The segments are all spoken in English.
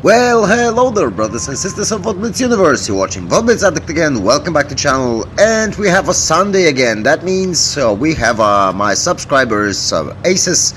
Well, hello there, brothers and sisters of WoT Blitz universe. You're watching WoT Blitz Addict again. Welcome back to the channel, and we have a Sunday again. That means we have my subscribers aces,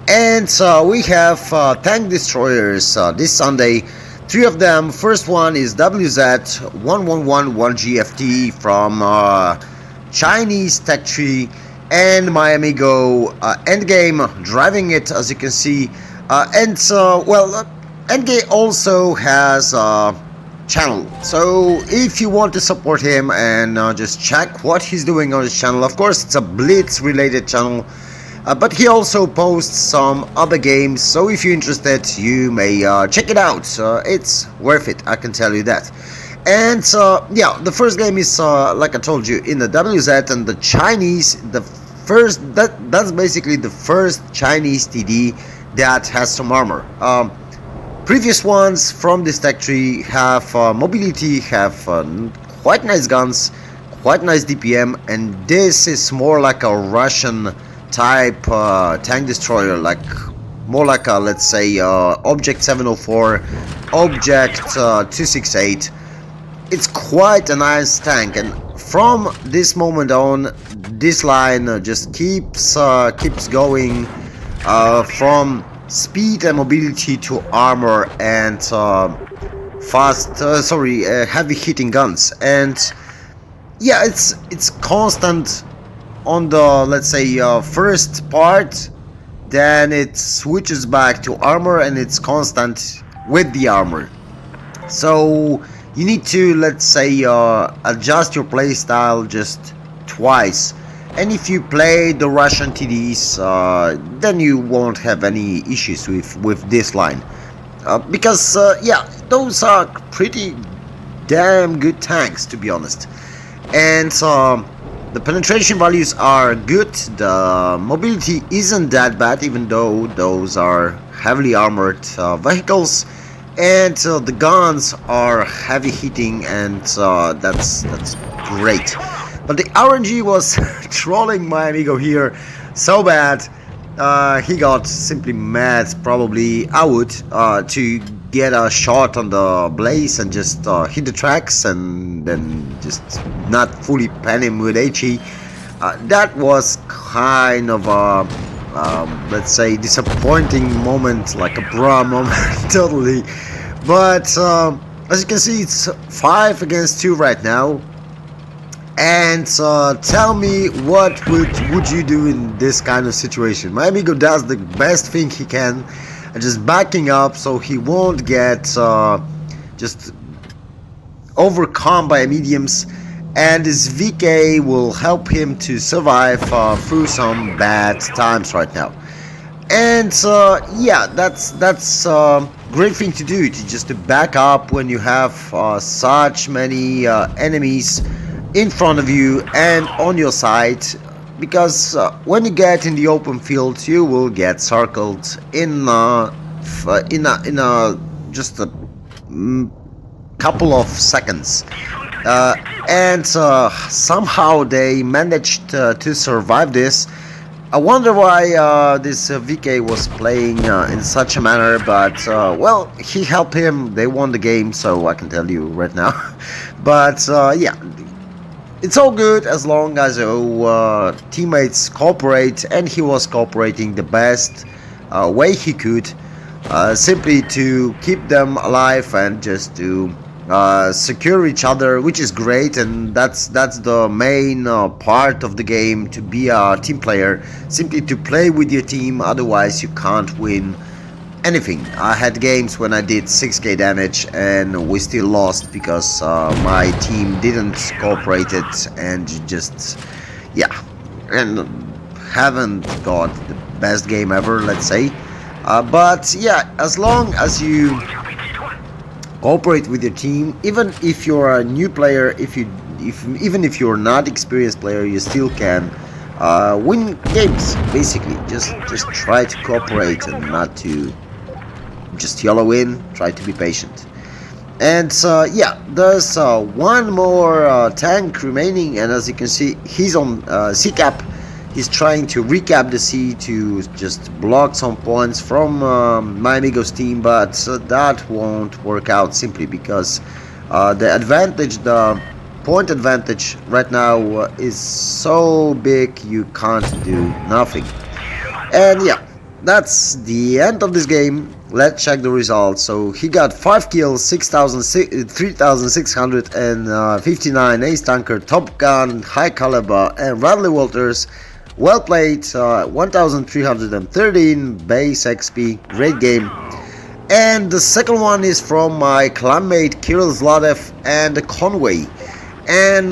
and we have tank destroyers this Sunday. 3 of them. First one is WZ-111-1G from Chinese tech tree, and my amigo Endgame driving it, as you can see. Endgame also has a channel, so if you want to support him and just check what he's doing on his channel, of course it's a Blitz related channel, but he also posts some other games, so if you're interested you may check it out. It's worth it, I can tell you that. And yeah, the first game is like I told you, in the WZ, and the Chinese, that's basically the first Chinese TD that has some armor. Previous ones from this tech tree have mobility, have quite nice guns, quite nice DPM, and this is more like a Russian type tank destroyer, more like a, let's say, Object 704, Object 268. It's quite a nice tank, and from this moment on, this line just keeps going from speed and mobility to armor and heavy hitting guns. And yeah, it's constant on the, let's say, first part, then it switches back to armor, and it's constant with the armor. So you need to, let's say, adjust your playstyle just twice. And if you play the Russian TDs, then you won't have any issues with this line. Because, yeah, those are pretty damn good tanks, to be honest. And the penetration values are good, the mobility isn't that bad, even though those are heavily armored vehicles. And the guns are heavy hitting, and that's great. But the RNG was trolling my amigo here so bad, he got simply mad, probably I would, to get a shot on the blaze and just hit the tracks and then just not fully pen him with HE. That was kind of a, let's say, disappointing moment, like a bra moment, totally. But as you can see, it's 5 against 2 right now. And tell me, what would you do in this kind of situation? My amigo does the best thing he can, just backing up so he won't get just overcome by mediums, and his VK will help him to survive through some bad times right now. And yeah, that's great thing to do, to back up when you have such many enemies in front of you and on your side, because when you get in the open field you will get circled in just a couple of seconds, and somehow they managed to survive this. I wonder why this VK was playing in such a manner, but well, he helped him, they won the game, so I can tell you right now. But yeah, it's all good as long as teammates cooperate, and he was cooperating the best way he could, simply to keep them alive and just to secure each other, which is great. And that's the main part of the game, to be a team player, simply to play with your team, otherwise you can't win anything. I had games when I did 6k damage and we still lost because my team didn't cooperate it, and just, yeah, and haven't got the best game ever, let's say. But yeah, as long as you cooperate with your team, even if you're a new player, even if you're not experienced player, you still can win games. Basically, just try to cooperate and not to just YOLO in, try to be patient. And yeah, there's one more tank remaining, and as you can see, he's on C-cap. He's trying to recap the C to just block some points from my amigo's team, but that won't work out simply because the point advantage right now is so big you can't do nothing. And yeah, that's the end of this game. Let's check the results. So he got 5 kills, 3,659 ace tanker, top gun, high caliber, and Radley Walters. Well played, 1,313 base XP, great game. And the second one is from my clanmate Kirill Zladev and Conway. And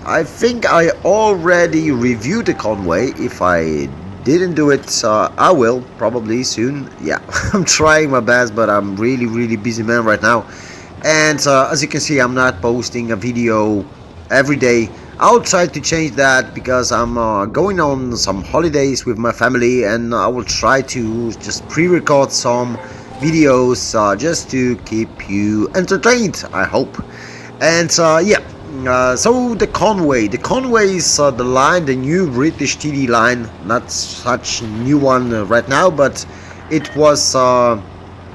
I think I already reviewed the Conway. If I didn't do it, I will probably soon. Yeah, I'm trying my best, but I'm really busy man right now. And as you can see, I'm not posting a video every day. I'll try to change that because I'm going on some holidays with my family, and I will try to just pre-record some videos just to keep you entertained, I hope. And yeah, so the Conway is the line, the new British TD line, not such new one right now, but it was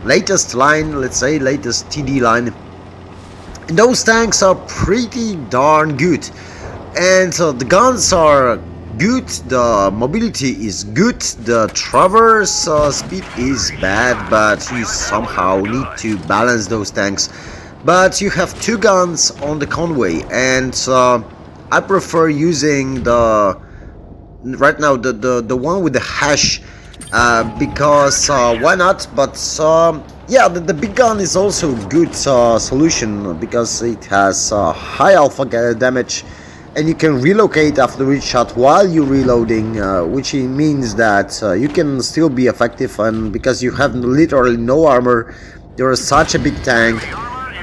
latest line, let's say latest TD line. And those tanks are pretty darn good. And the guns are good, the mobility is good, the traverse speed is bad, but you somehow need to balance those tanks. But you have 2 guns on the Conway, and I prefer using right now the one with the hash, because why not? But yeah, the big gun is also a good solution because it has high alpha damage. And you can relocate after each shot while you're reloading, which means that you can still be effective, and because you have literally no armor, you're such a big tank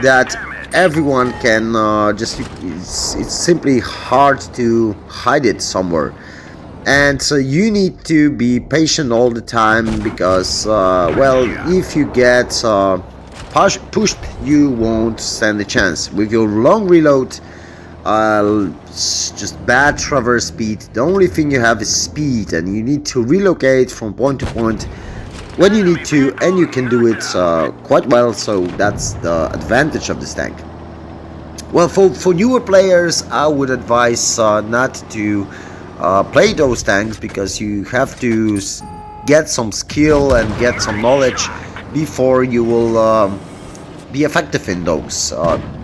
that everyone can it's simply hard to hide it somewhere. And so you need to be patient all the time because, well, if you get pushed, you won't stand a chance. With your long reload, just bad traverse speed, the only thing you have is speed, and you need to relocate from point to point when you need to, and you can do it quite well, so that's the advantage of this tank. Well, for newer players, I would advise not to play those tanks because you have to get some skill and get some knowledge before you will be effective in those.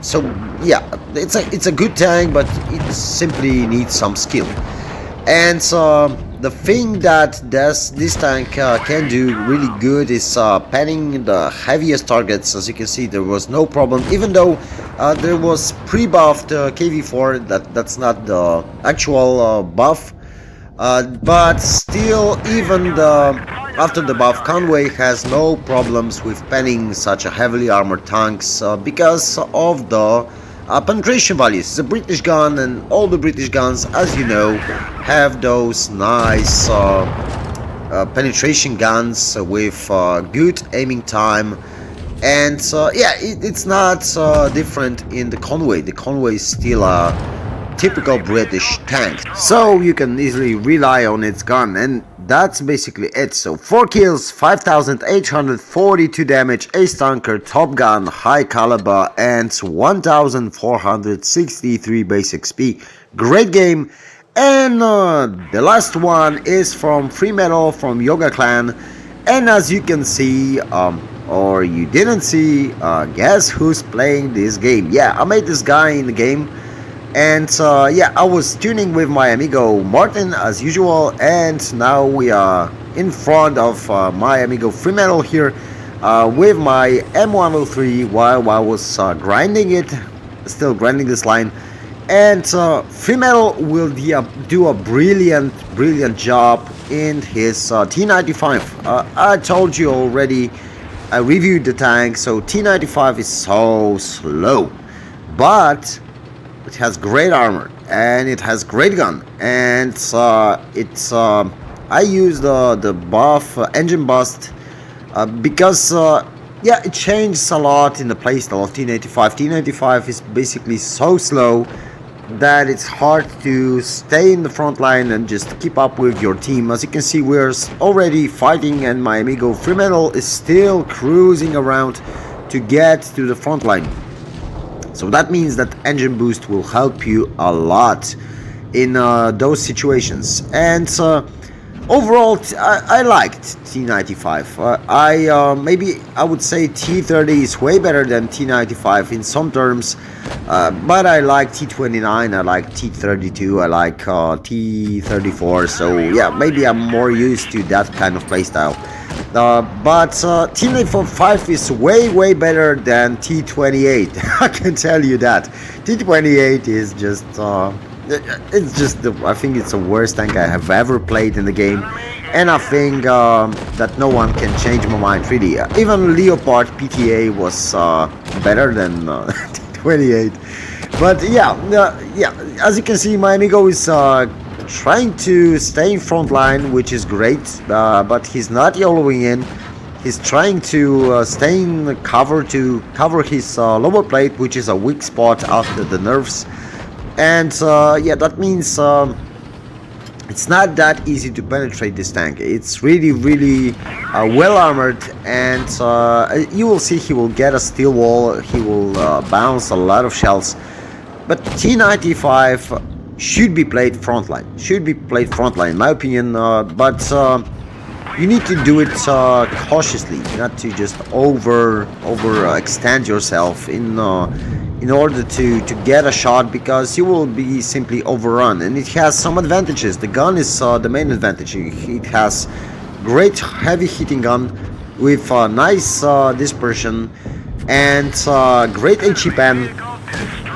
So yeah, it's a good tank, but it simply needs some skill. And the thing that this tank can do really good is panning the heaviest targets. As you can see, there was no problem, even though there was pre-buffed KV4. That's not the actual buff, but still, even after the buff, Conway has no problems with panning such a heavily armored tanks because of the penetration values. It's a British gun, and all the British guns, as you know, have those nice penetration guns with good aiming time. And yeah, it's not different in the Conway. The Conway is still a typical British tank, so you can easily rely on its gun, and that's basically it. So 4 kills, 5,842 damage, ace tanker, top gun, high caliber, and 1,463 base XP. Great game. And the last one is from Free Metal from Yoga Clan, and as you can see, or you didn't see, guess who's playing this game? Yeah, I made this guy in the game. And yeah, I was tuning with my amigo Martin as usual, and now we are in front of my amigo Free Metal here with my M103 while I was grinding it, still grinding this line. And Free Metal will do a brilliant job in his T95. I told you already, I reviewed the tank, so T95 is so slow, but it has great armor and it has great gun, and I use the buff engine bust because yeah, it changes a lot in the playstyle of T95. T95 is basically so slow that it's hard to stay in the front line and just keep up with your team. As you can see, we're already fighting and my amigo Fremantle is still cruising around to get to the front line. So that means that engine boost will help you a lot in those situations. And overall, I liked T95. Maybe I would say T30 is way better than T95 in some terms, but I like T29, I like T32, I like T34. So yeah, maybe I'm more used to that kind of playstyle. But T95 is way better than T28. I can tell you that. T28 is just it's just I think it's the worst tank I have ever played in the game, and I think that no one can change my mind really. Even Leopard PTA was better than T28. But yeah, as you can see, my amigo is trying to stay in front line, which is great, but he's not YOLOing in. He's trying to stay in cover to cover his lower plate, which is a weak spot after the nerfs. And yeah, that means it's not that easy to penetrate this tank. It's really well armored, and you will see he will get a steel wall, he will bounce a lot of shells. But T95 should be played frontline, in my opinion, but you need to do it cautiously, not to just extend yourself in order to get a shot, because you will be simply overrun. And it has some advantages. The gun is the main advantage. It has great heavy hitting gun with nice dispersion and great HE pen.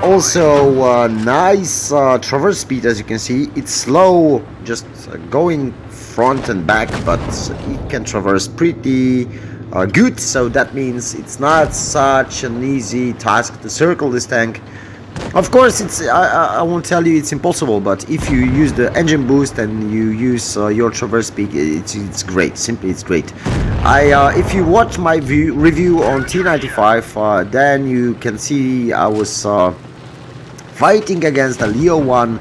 Also nice traverse speed. As you can see, it's slow just going front and back, but it can traverse pretty good, so that means it's not such an easy task to circle this tank. Of course, I won't tell you it's impossible, but if you use the engine boost and you use your traverse speed, it's great. Simply, it's great. If you watch my review on T95, then you can see I was fighting against a Leo 1.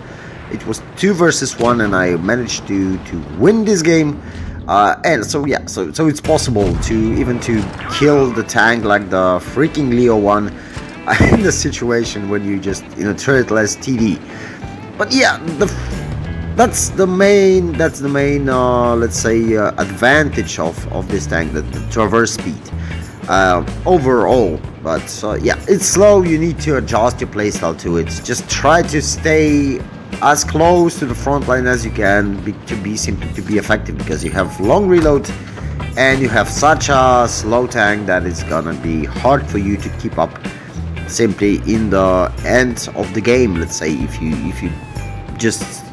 It was 2 versus 1, and I managed to win this game. And so yeah, so it's possible to kill the tank like the freaking Leo 1 in the situation when you just turretless TD. But yeah, that's the main let's say advantage of this tank, the traverse speed overall. But yeah, it's slow. You need to adjust your playstyle to it. Just try to stay as close to the front line as you can to be effective, because you have long reload and you have such a slow tank that it's gonna be hard for you to keep up simply in the end of the game. Let's say if you just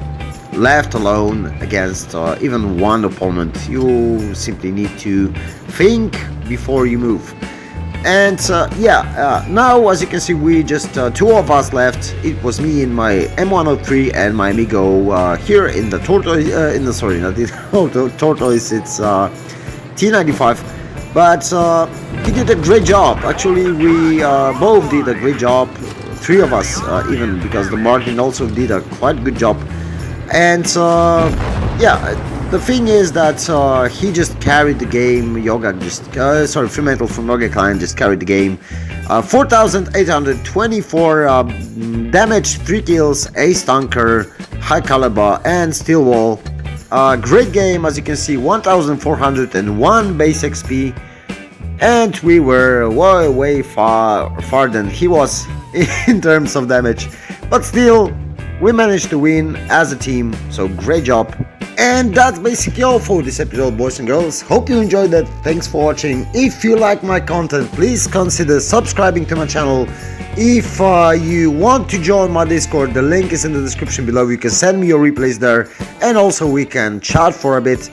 left alone against even one opponent, you simply need to think before you move. And now as you can see, we just 2 of us left. It was me in my M103 and my amigo here in the tortoise, tortoise, it's T95. But he did a great job. Actually, we both did a great job, 3 of us even, because the Martin also did a quite good job. And yeah, the thing is that he just carried the game. Fremantle from Yoga Clan just carried the game. 4,824 damage, 3 kills, ace tanker, high caliber, and steel wall. Great game, as you can see, 1,401 base XP, and we were way far than he was in terms of damage, but still we managed to win as a team, so great job. And that's basically all for this episode, boys and girls. Hope you enjoyed it. Thanks for watching. If you like my content, please consider subscribing to my channel. If you want to join my Discord, the link is in the description below. You can send me your replays there, and also we can chat for a bit.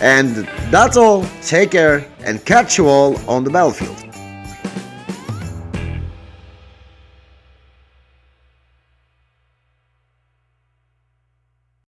And that's all. Take care and catch you all on the battlefield.